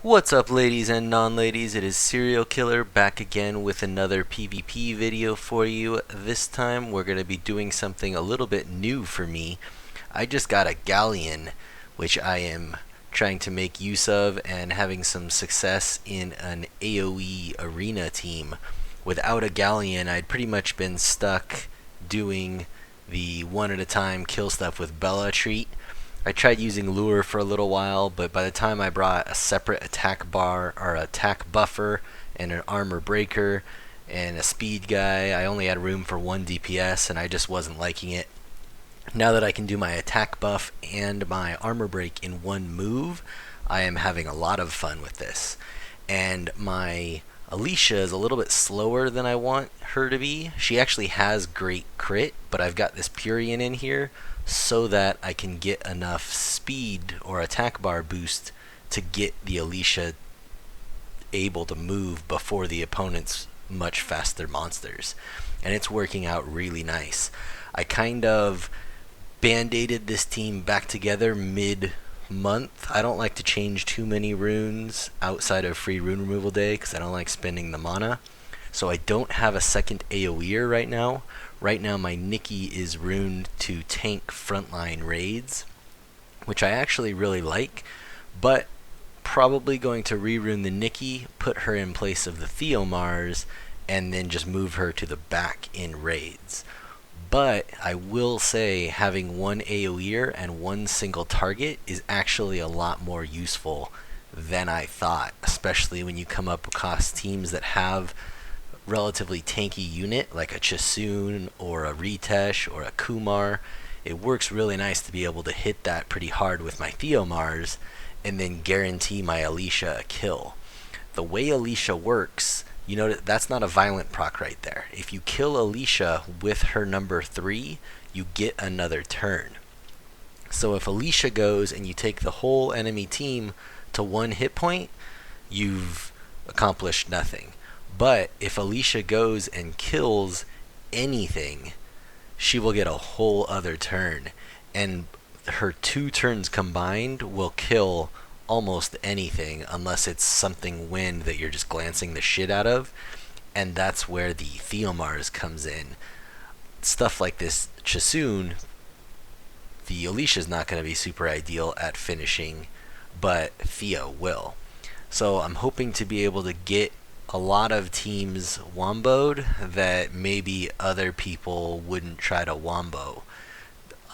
What's up, ladies and non-ladies? It is Cerealkiler back again with another PvP video for you. This time we're going to be doing something a little bit new for me. I just got a Galleon, which I am trying to make use of and having some success in an AoE arena team. Without a Galleon, I'd pretty much been stuck doing the one at a time kill stuff with Bella treat. I tried using Luer for a little while, but by the time I brought a separate attack bar or attack buffer and an armor breaker and a speed guy, I only had room for one DPS and I just wasn't liking it. Now that I can do my attack buff and my armor break in one move, I am having a lot of fun with this. And my Alicia is a little bit slower than I want her to be. She actually has great crit, but I've got this Purian in here so that I can get enough speed or attack bar boost to get the Alicia able to move before the opponent's much faster monsters. And it's working out really nice. I kind of band-aided this team back together mid-month. I don't like to change too many runes outside of free rune removal day because I don't like spending the mana. So I don't have a second AoEer right now. Right now my Nikki is runed to tank frontline raids, which I actually really like, but probably going to rerune the Nikki, put her in place of the Theomars, and then just move her to the back in raids. But I will say having one AoEer and one single target is actually a lot more useful than I thought, especially when you come up across teams that have relatively tanky unit like a Chasoon or a Ritesh or a Kumar. It works really nice to be able to hit that pretty hard with my Theomars and then guarantee my Alicia a kill. The way Alicia works, you know, that's not a violent proc right there. If you kill Alicia with her number 3, you get another turn. So if Alicia goes and you take the whole enemy team to 1 hit point, you've accomplished nothing. But if Alicia goes and kills anything, she will get a whole other turn. And her 2 turns combined will kill almost anything unless it's something wind that you're just glancing the shit out of. And that's where the Theomars comes in. Stuff like this Chasoon, the Alicia's not going to be super ideal at finishing, but Theo will. So I'm hoping to be able to get a lot of teams womboed that maybe other people wouldn't try to wombo.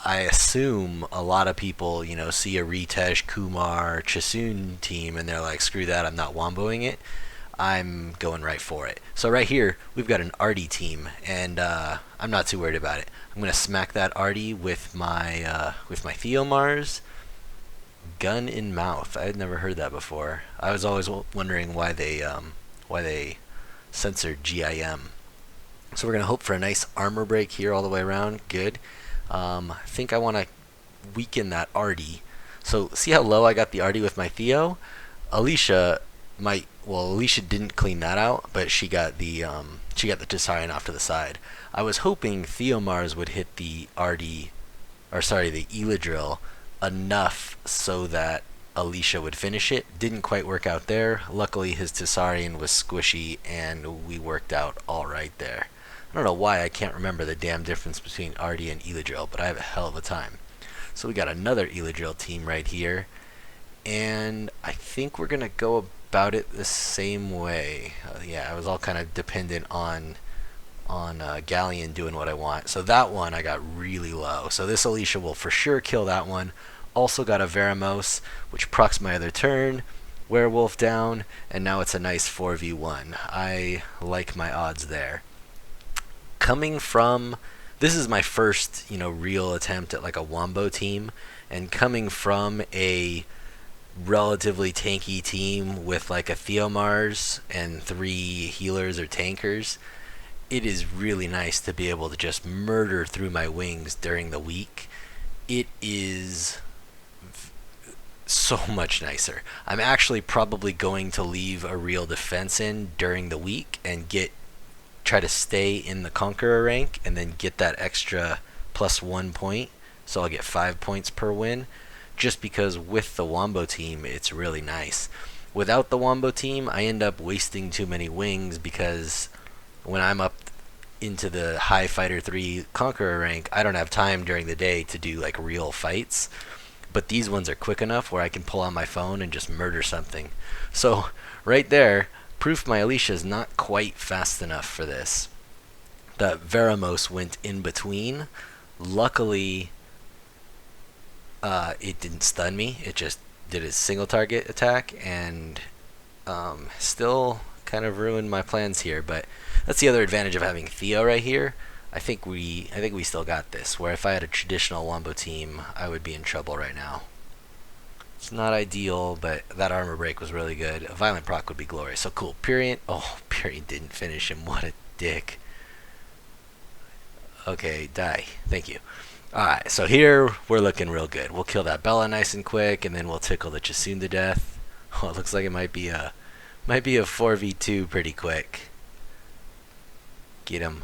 I assume a lot of people, you know, see a Ritesh, Kumar, Chasoon team and they're like, screw that, I'm not womboing it. I'm going right for it. So right here, we've got an Artie team, and I'm not too worried about it. I'm going to smack that Artie with my Theomars. Gun in mouth. I had never heard that before. I was always wondering why they censored GIM. So we're going to hope for a nice armor break here all the way around. Good. I think I want to weaken that Artie. So see how low I got the Artie with my Theo? Alicia Alicia didn't clean that out, but she got the Tessarian off to the side. I was hoping Theomars would hit the Artie, or sorry, the Eladriel enough so that Alicia would finish it. Didn't quite work out there. Luckily his Tessarian was squishy and we worked out alright there. I don't know why I can't remember the damn difference between Artie and Eladriel, but I have a hell of a time. So we got another Eladriel team right here, and I think we're gonna go about it the same way. Yeah, I was all kind of dependent on Galleon doing what I want. So that one I got really low. So this Alicia will for sure kill that one. Also got a Veramos, which procs my other turn. Werewolf down, and now it's a nice 4v1. I like my odds there. Coming from, this is my first, real attempt at like a Wombo team, and coming from a relatively tanky team with like a Theomars and 3 healers or tankers, it is really nice to be able to just murder through my wings during the week. It is so much nicer. I'm actually probably going to leave a real defense in during the week and try to stay in the Conqueror rank and then get that extra +1 point, so I'll get 5 points per win, just because with the Wombo team it's really nice. Without the Wombo team, I end up wasting too many wings because when I'm up into the high fighter 3 conqueror rank, I don't have time during the day to do like real fights. But these ones are quick enough where I can pull out my phone and just murder something. So right there, proof my Alicia is not quite fast enough for this. The Veramos went in between. Luckily, it didn't stun me. It just did a single target attack and still kind of ruined my plans here. But that's the other advantage of having Theo right here. I think we still got this. Where if I had a traditional Wombo team, I would be in trouble right now. It's not ideal, but that armor break was really good. A violent proc would be glorious. So cool. Purian. Oh, Purian didn't finish him. What a dick. Okay, die. Thank you. Alright, so here we're looking real good. We'll kill that Bella nice and quick, and then we'll tickle the Chasoon to death. Oh, it looks like it might be a 4v2 pretty quick. Get him.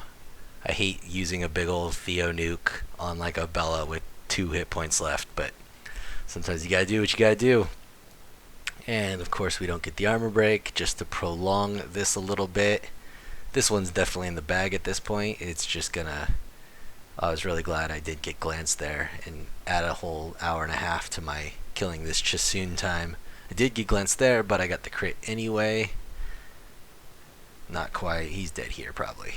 I hate using a big old Theo nuke on like a Bella with 2 hit points left, but sometimes you gotta do what you gotta do. And of course we don't get the armor break, just to prolong this a little bit. This one's definitely in the bag at this point. It's just gonna... I was really glad I did get glanced there and add a whole hour and a half to my killing this Chasoon time. I did get glanced there, but I got the crit anyway. Not quite. He's dead here probably.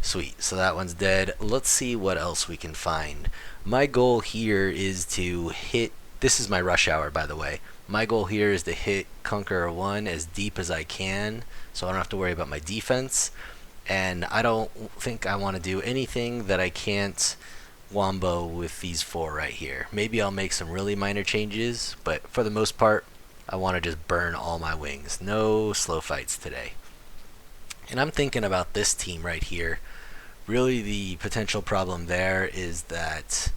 Sweet. So that one's dead. Let's see what else we can find. My goal here is to hit... This is my rush hour, by the way. My goal here is to hit Conqueror 1 as deep as I can, so I don't have to worry about my defense. And I don't think I want to do anything that I can't Wombo with these 4 right here. Maybe I'll make some really minor changes, but for the most part, I want to just burn all my wings. No slow fights today. And I'm thinking about this team right here. Really the potential problem there is that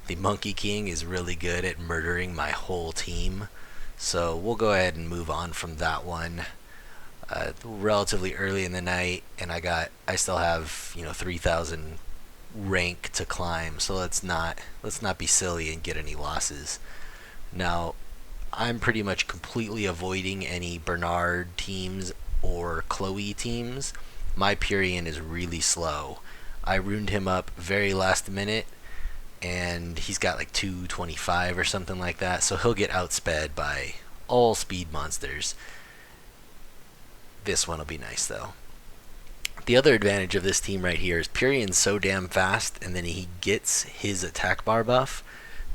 the Monkey King is really good at murdering my whole team. So we'll go ahead and move on from that one. Relatively early in the night, and I still have 3,000 rank to climb. So let's not be silly and get any losses. Now, I'm pretty much completely avoiding any Bernard teams or Chloe teams. My Purian is really slow. I runed him up very last minute, and he's got like 225 or something like that. So he'll get outsped by all speed monsters. This one will be nice though. The other advantage of this team right here is Purian's so damn fast, and then he gets his attack bar buff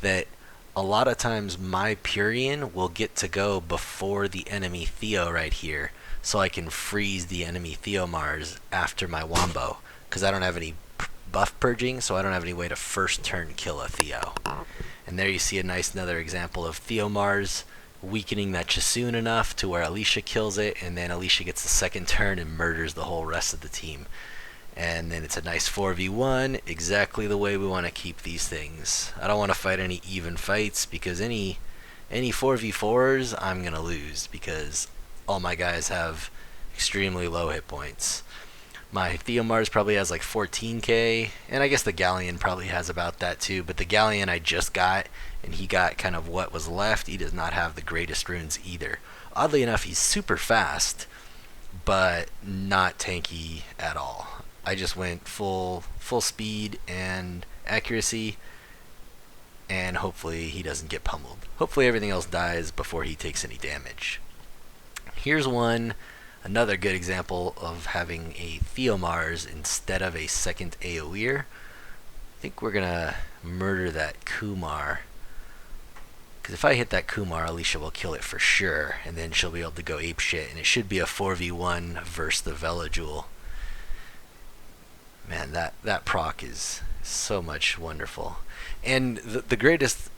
that a lot of times my Purian will get to go before the enemy Theo right here, so I can freeze the enemy Theomars after my Wombo, because I don't have any buff purging, so I don't have any way to first turn kill a Theo. And there you see a nice another example of Theomars weakening that Chasoon enough to where Alicia kills it, and then Alicia gets the second turn and murders the whole rest of the team. And then it's a nice 4v1, exactly the way we want to keep these things. I don't want to fight any even fights, because any 4v4s I'm going to lose, because all my guys have extremely low hit points. My Theomars probably has like 14k, and I guess the Galleon probably has about that too, but the Galleon I just got, and he got kind of what was left. He does not have the greatest runes either. Oddly enough, he's super fast, but not tanky at all. I just went full speed and accuracy, and hopefully he doesn't get pummeled. Hopefully everything else dies before he takes any damage. Here's another good example of having a Theomars instead of a second AoEer. I think we're gonna murder that Kumar, because if I hit that Kumar, Alicia will kill it for sure, and then she'll be able to go apeshit, and it should be a 4v1 versus the Velajewel. Man, that proc is so much wonderful. And the greatest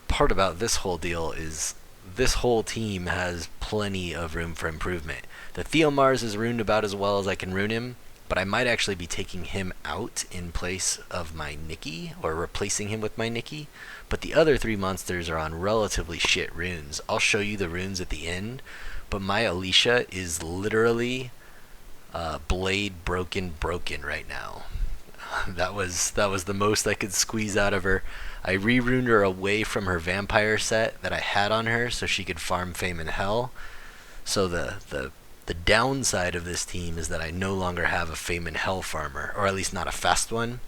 part about this whole deal is this whole team has plenty of room for improvement. The Theomars is runed about as well as I can rune him, but I might actually be taking him out in place of my Nikki, or replacing him with my Nikki. But the other 3 monsters are on relatively shit runes. I'll show you the runes at the end, but my Alicia is literally blade broken right now. That was the most I could squeeze out of her. I re-runed her away from her vampire set that I had on her so she could farm Fame and Hell. So the downside of this team is that I no longer have a Fame and Hell farmer, or at least not a fast one.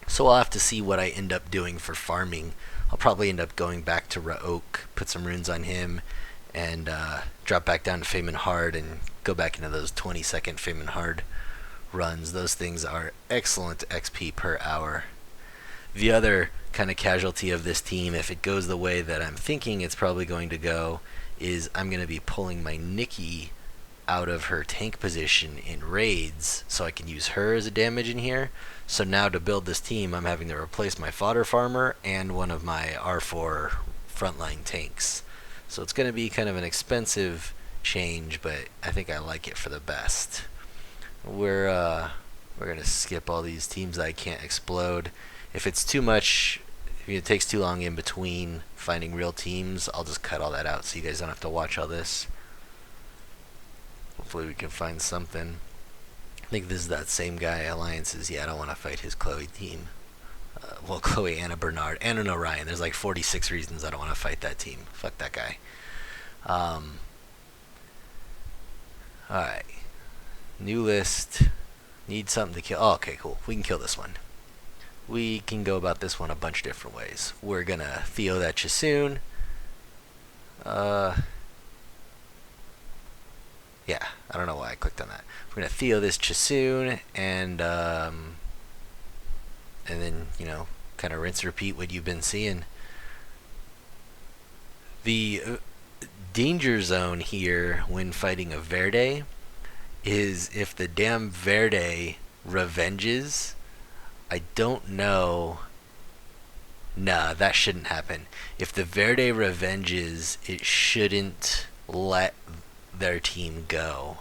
So I'll have to see what I end up doing for farming. I'll probably end up going back to Ra'ok, put some runes on him, and drop back down to Fame and Hard and go back into those 20-second Fame and Hard runs. Those things are excellent XP per hour. The other kind of casualty of this team, if it goes the way that I'm thinking it's probably going to go, is I'm going to be pulling my Nikki out of her tank position in raids so I can use her as a damage in here. So now to build this team, I'm having to replace my fodder farmer and one of my R4 frontline tanks. So it's going to be kind of an expensive change, but I think I like it for the best. We're going to skip all these teams that I can't explode. If it's too much, if it takes too long in between finding real teams, I'll just cut all that out so you guys don't have to watch all this. Hopefully we can find something. I think this is that same guy, Alliances. Yeah, I don't want to fight his Chloe team. Well, Chloe and a Bernard and an Orion. There's like 46 reasons I don't want to fight that team. Fuck that guy. Alright. New list. Need something to kill. Oh, okay, cool. We can kill this one. We can go about this one a bunch of different ways. We're gonna Theo that Chasoon. Yeah, I don't know why I clicked on that. We're gonna Theo this Chasoon and then, you know, kind of rinse repeat what you've been seeing. The danger zone here when fighting a Verde is if the damn Verde revenges. I don't know. Nah, that shouldn't happen. If the Verde revenges, it shouldn't let their team go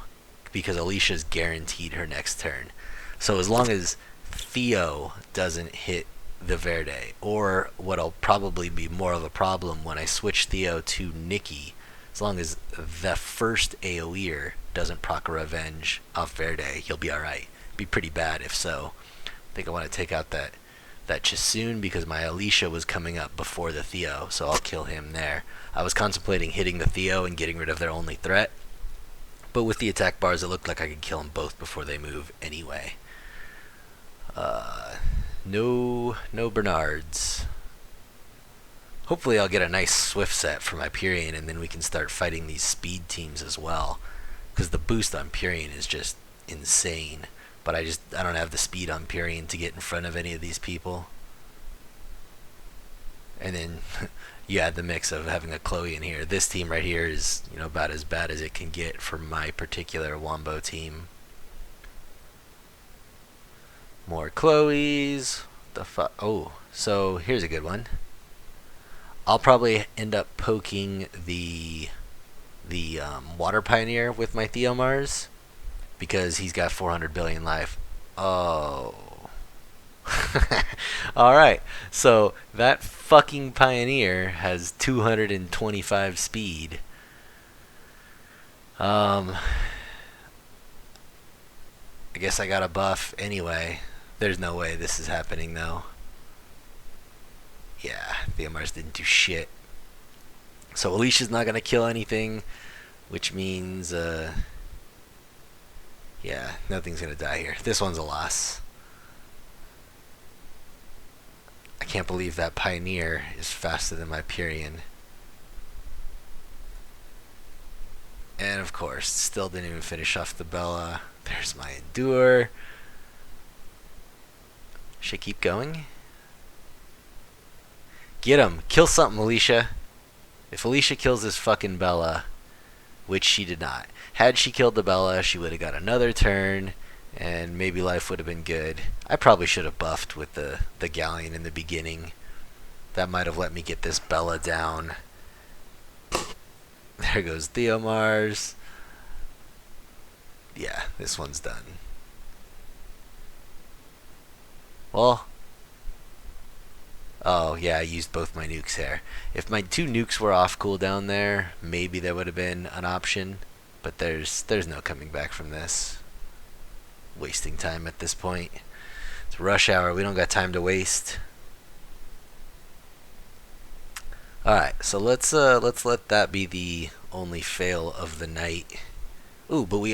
because Alicia's guaranteed her next turn. So as long as Theo doesn't hit the Verde, or what'll probably be more of a problem when I switch Theo to Nikki, as long as the first AoEer doesn't proc a revenge off Verde, you'll be alright. Be pretty bad if so. I think I want to take out that Chasoon because my Alicia was coming up before the Theo, so I'll kill him there. I was contemplating hitting the Theo and getting rid of their only threat, but with the attack bars it looked like I could kill them both before they move anyway. No Bernards. Hopefully I'll get a nice Swift set for my Purian and then we can start fighting these speed teams as well, because the boost on Purian is just insane. But I don't have the speed on Purian to get in front of any of these people. And then you add the mix of having a Chloe in here. This team right here is, you know, about as bad as it can get for my particular Wombo team. More Chloes. The fuck? Oh, so here's a good one. I'll probably end up poking the Water Pioneer with my Theomars, because he's got 400 billion life. Oh. Alright, so that fucking Pioneer has 225 speed. I guess I got a buff anyway. There's no way this is happening though. Yeah, Theomars didn't do shit. So Alicia's not gonna kill anything, which means yeah, nothing's gonna die here. This one's a loss. I can't believe that Pioneer is faster than my Purian. And of course, still didn't even finish off the Bella. There's my Endure. Should I keep going? Get him! Kill something, Alicia! If Alicia kills this fucking Bella, which she did not. Had she killed the Bella, she would have got another turn, and maybe life would have been good. I probably should have buffed with the Galleon in the beginning. That might have let me get this Bella down. There goes Theomars. Yeah, this one's done. Well, oh yeah, I used both my nukes there. If my two nukes were off cooldown there, maybe that would have been an option. But there's no coming back from this. Wasting time at this point. It's rush hour. We don't got time to waste. All right, so let's let that be the only fail of the night. Ooh, but we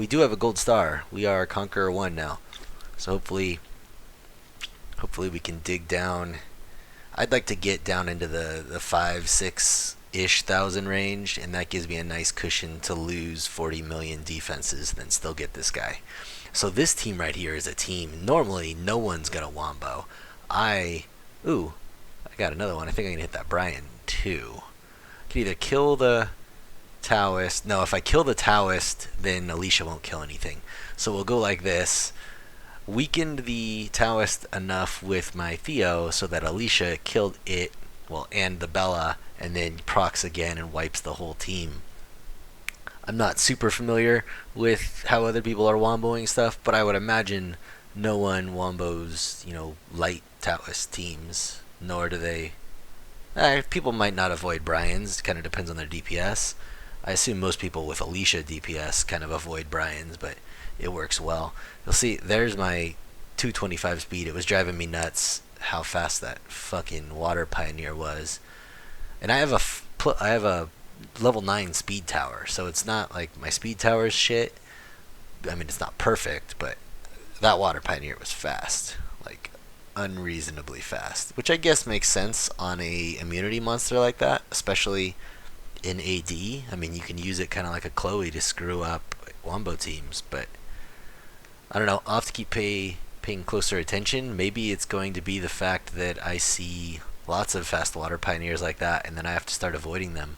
do have a gold star. We are Conqueror 1 now. So hopefully we can dig down. I'd like to get down into the 5 6 ish thousand range, and that gives me a nice cushion to lose 40 million defenses, then still get this guy. So this team right here is a team. Normally, no one's gonna wombo. Ooh, I got another one. I think I can hit that Brian too. I can either kill the Taoist. No, if I kill the Taoist, then Alicia won't kill anything. So we'll go like this. Weakened the Taoist enough with my Theo so that Alicia killed it, well, and the Bella, and then procs again and wipes the whole team. I'm not super familiar with how other people are womboing stuff, but I would imagine no one wombos, light Taoist teams, nor do they. People might not avoid Brian's, kind of depends on their DPS. I assume most people with Alicia DPS kind of avoid Brian's, but it works well. You'll see, there's my 225 speed. It was driving me nuts how fast that fucking water pioneer was. And I have a level 9 speed tower, so it's not like my speed tower is shit. I mean, it's not perfect, but that water pioneer was fast, like unreasonably fast, which I guess makes sense on a immunity monster like that, especially in AD. I mean, you can use it kind of like a Chloe to screw up wombo teams, but I don't know. I'll have to keep paying closer attention. Maybe it's going to be the fact that I see lots of fast water pioneers like that, and then I have to start avoiding them.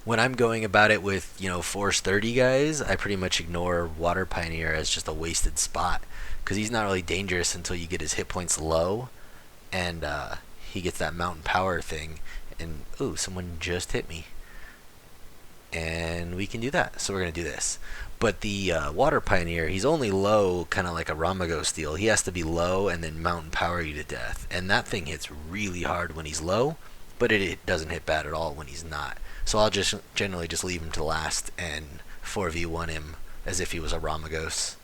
When I'm going about it with, Force 30 guys, I pretty much ignore Water Pioneer as just a wasted spot, because he's not really dangerous until you get his hit points low, and he gets that mountain power thing, and, ooh, someone just hit me. And we can do that, so we're going to do this. But the Water Pioneer, he's only low, kind of like a Ramago steel. He has to be low and then mountain power you to death, and that thing hits really hard when he's low, but it doesn't hit bad at all when he's not. So I'll just generally just leave him to last and 4v1 him as if he was a Ramagos.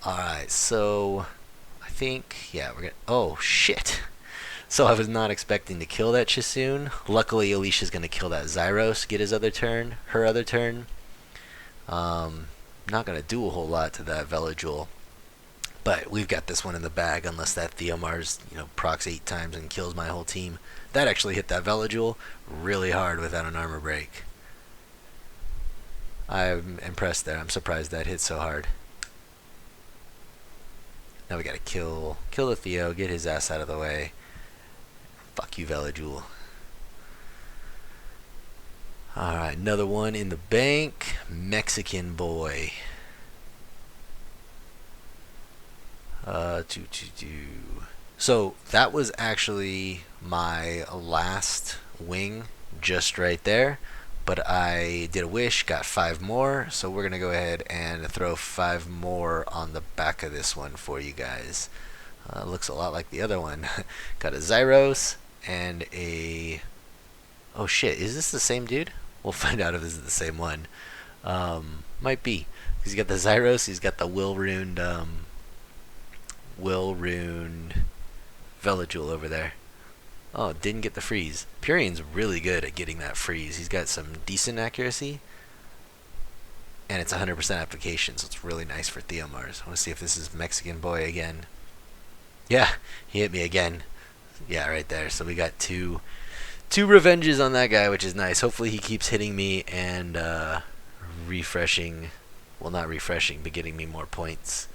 Alright, so I think, yeah, we're gonna, oh shit. So I was not expecting to kill that Chisoon. Luckily, Alicia's gonna kill that Zyros, get his other turn, her other turn. Not gonna do a whole lot to that Veladriel. But we've got this one in the bag, unless that Theomars, procs 8 times and kills my whole team. That actually hit that Veladriel really hard without an armor break. I'm impressed there. I'm surprised that hit so hard. Now we gotta kill the Theo, get his ass out of the way. Fuck you, Veladriel. Alright, another one in the bank. Mexican boy. So that was actually my last wing just right there, but I did a wish, got 5 more, so we're gonna go ahead and throw 5 more on the back of this one for you guys. Looks a lot like the other one. Got a Zyros and a, oh shit, is this the same dude? We'll find out if this is the same one. Might be. He's got the Zyros, he's got the will-runed Veladriel over there. Oh, didn't get the freeze. Purian's really good at getting that freeze. He's got some decent accuracy, and it's 100% application, so it's really nice for Theomars. I want to see if this is Mexican boy again. Yeah, he hit me again. Yeah, right there. So we got two revenges on that guy, which is nice. Hopefully he keeps hitting me and refreshing. Well, not refreshing, but getting me more points.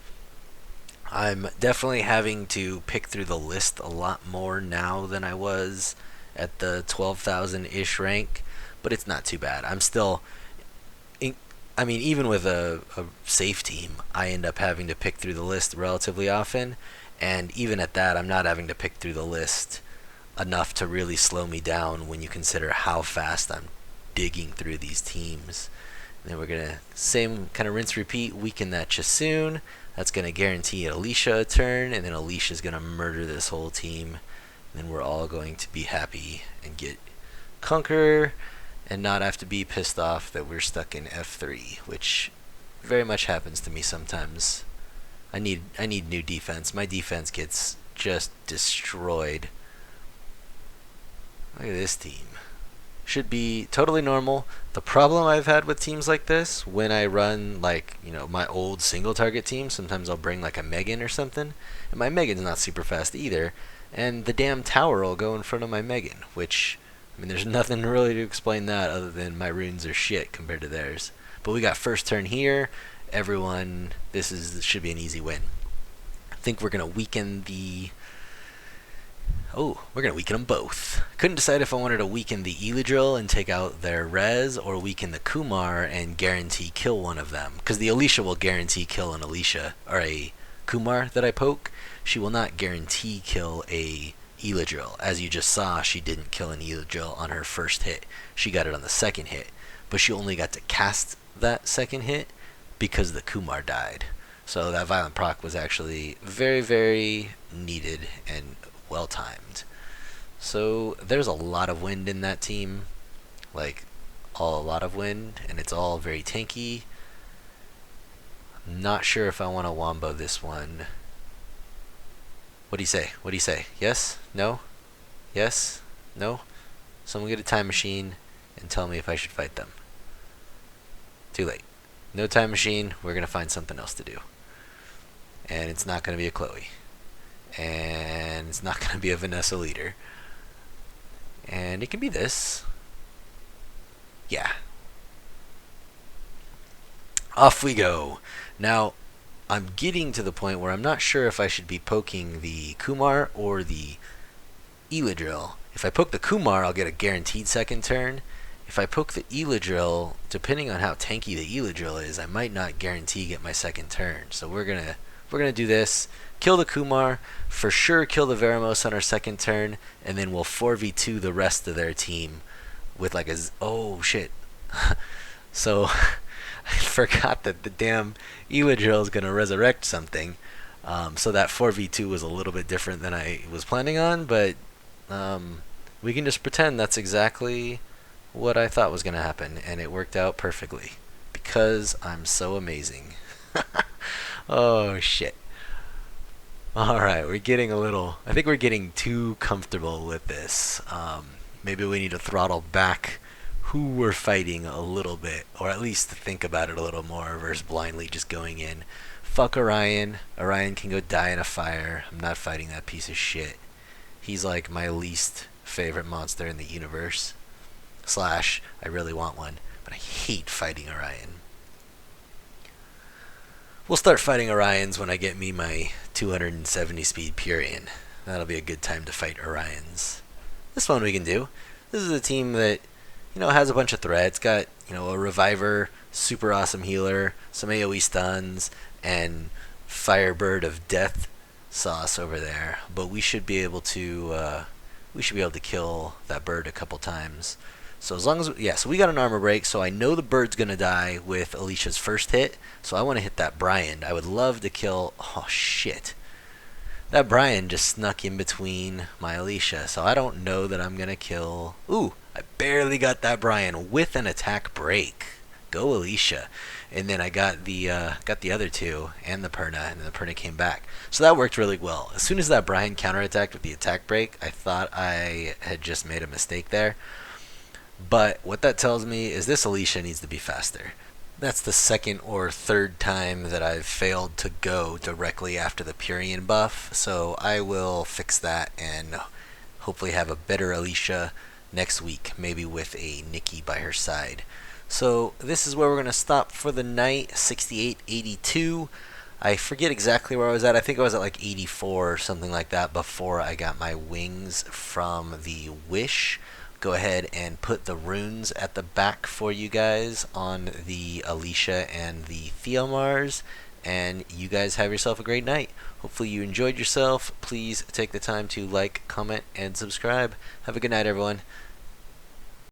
I'm definitely having to pick through the list a lot more now than I was at the 12,000-ish rank, but it's not too bad. I'm still, I mean, even with a safe team, I end up having to pick through the list relatively often, and even at that, I'm not having to pick through the list enough to really slow me down when you consider how fast I'm digging through these teams. And then we're going to, same kind of rinse repeat, weaken that Chisoon. That's going to guarantee Alicia a turn, and then Alicia's going to murder this whole team. And then we're all going to be happy and get Conqueror and not have to be pissed off that we're stuck in F3, which very much happens to me sometimes. I need new defense. My defense gets just destroyed. Look at this team. Should be totally normal. The problem I've had with teams like this, when I run like, my old single target team, sometimes I'll bring like a Megan or something, and my Megan's not super fast either, and the damn tower will go in front of my Megan, which, there's nothing really to explain that other than my runes are shit compared to theirs. But we got first turn here. Everyone, this should be an easy win. I think we're going to weaken the... Oh, we're going to weaken them both. Couldn't decide if I wanted to weaken the Eladriel and take out their res, or weaken the Kumar and guarantee kill one of them. Because the Alicia will guarantee kill an Alicia, or a Kumar that I poke. She will not guarantee kill a Eladriel. As you just saw, she didn't kill an Eladriel on her first hit. She got it on the second hit. But she only got to cast that second hit because the Kumar died. So that violent proc was actually very, very needed and well timed. So there's a lot of wind in that team, like a lot of wind, and it's all very tanky. I'm not sure if I want to Wombo this one. What do you say? What do you say? Yes? No? Yes? No? Someone get a time machine and tell me if I should fight them. Too late. No time machine. We're going to find something else to do. And it's not going to be a Chloe. And it's not going to be a Vanessa leader. And it can be this. Yeah. Off we go. Now, I'm getting to the point where I'm not sure if I should be poking the Kumar or the Eladriel. If I poke the Kumar, I'll get a guaranteed second turn. If I poke the Eladriel, depending on how tanky the Eladriel is, I might not guarantee get my second turn. So we're gonna do this. Kill the Kumar, for sure kill the Veramos on our second turn, and then we'll 4v2 the rest of their team with like a... Oh, shit. So, I forgot that the damn Eladriel is going to resurrect something. So that 4v2 was a little bit different than I was planning on, but we can just pretend that's exactly what I thought was going to happen, and it worked out perfectly. Because I'm so amazing. Oh, shit. Alright, we're getting a little... I think we're getting too comfortable with this. Maybe we need to throttle back who we're fighting a little bit, or at least think about it a little more versus blindly just going in. Fuck Orion. Orion can go die in a fire. I'm not fighting that piece of shit. He's like my least favorite monster in the universe. / I really want one, but I hate fighting Orion. We'll start fighting Orions when I get me my 270 speed Purian. That'll be a good time to fight Orions. This one we can do. This is a team that, has a bunch of threats. Got, a Reviver, super awesome healer, some AoE stuns, and Firebird of Death sauce over there. But we should be able to kill that bird a couple times. So as long as, so we got an armor break, so I know the bird's going to die with Alicia's first hit, so I want to hit that Brian. I would love to kill, oh shit. That Brian just snuck in between my Alicia, so I don't know that I'm going to kill, ooh, I barely got that Brian with an attack break. Go Alicia. And then I got the other two, and the Perna, and the Perna came back. So that worked really well. As soon as that Brian counterattacked with the attack break, I thought I had just made a mistake there. But what that tells me is this Alicia needs to be faster. That's the second or third time that I've failed to go directly after the Purian buff, so I will fix that and hopefully have a better Alicia next week, maybe with a Nikki by her side. So this is where we're going to stop for the night, 68-82. I forget exactly where I was at. I think I was at like 84 or something like that before I got my wings from the Wish. Go ahead and put the runes at the back for you guys on the Alicia and the Theomars, and you guys have yourself a great night. Hopefully you enjoyed yourself. Please take the time to like, comment, and subscribe. Have a good night, everyone.